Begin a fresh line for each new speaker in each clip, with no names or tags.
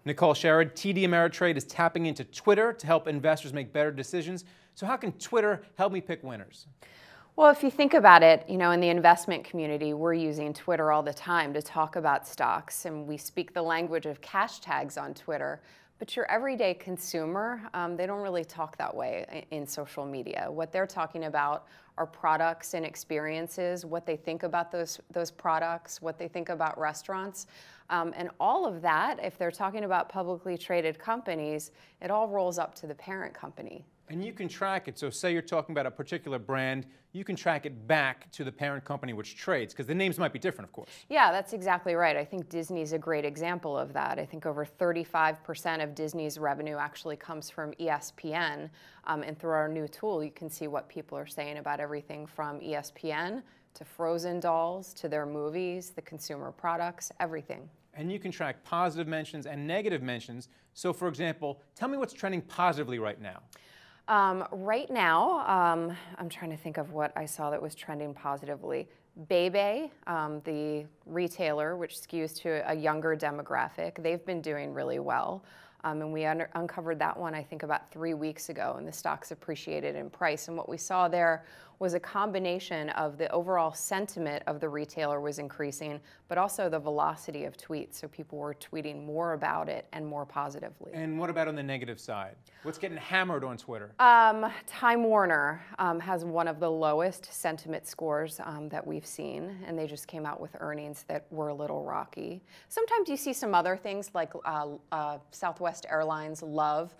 Nicole Sherrod, TD Ameritrade is tapping into Twitter to help investors make better decisions. So how can Twitter help me pick winners?
Well, if you think about it, in the investment community, we're using Twitter all the time to talk about stocks, and we speak the language of hashtags on Twitter. But your everyday consumer, they don't really talk that way in social media. What they're talking about are products and experiences, what they think about those products, what they think about restaurants. And all of that, if they're talking about publicly traded companies, it all rolls up to the parent company.
And you can track it. So say you're talking about a particular brand, you can track it back to the parent company which trades, because the names might be different, of course.
Yeah, that's exactly right. I think Disney's a great example of that. I think over 35% of Disney's revenue actually comes from ESPN. And through our new tool, you can see what people are saying about everything from ESPN to Frozen dolls to their movies, the consumer products, everything.
And you can track positive mentions and negative mentions. So for example, tell me what's trending positively right now.
Right now, I'm trying to think of what I saw that was trending positively. Bebe, the retailer, which skews to a younger demographic, they've been doing really well. And we uncovered that one, I think, about 3 weeks ago, and the stock's appreciated in price. And what we saw there was a combination of the overall sentiment of the retailer was increasing, but also the velocity of tweets. So people were tweeting more about it and more positively.
And what about on the negative side? What's getting hammered on Twitter?
Time Warner has one of the lowest sentiment scores that we've seen, and they just came out with earnings that were a little rocky. Sometimes you see some other things like Southwest Airlines, Love.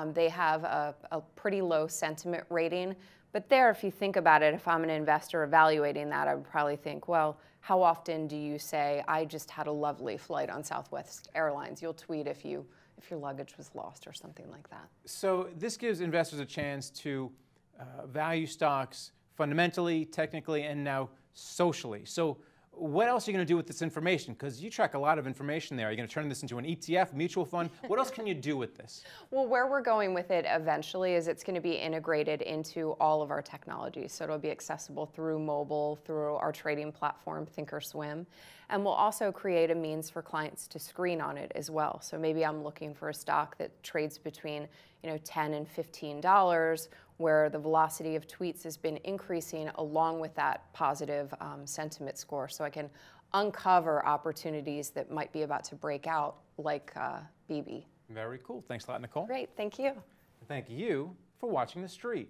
They have a pretty low sentiment rating. But there, if you think about it, if I'm an investor evaluating that, I would probably think, well, how often do you say, I just had a lovely flight on Southwest Airlines? You'll tweet if your luggage was lost or something like that.
So this gives investors a chance to value stocks fundamentally, technically, and now socially. So what else are you going to do with this information? Because you track a lot of information there. Are you going to turn this into an ETF, mutual fund? What else can you do with this?
Well, where we're going with it eventually is it's going to be integrated into all of our technologies. So it'll be accessible through mobile, through our trading platform, Thinkorswim. And we'll also create a means for clients to screen on it as well. So maybe I'm looking for a stock that trades between $10 and $15, where the velocity of tweets has been increasing along with that positive sentiment score. So I can uncover opportunities that might be about to break out, like BB.
Very cool. Thanks a lot, Nicole.
Great. Thank you.
Thank you for watching The Street.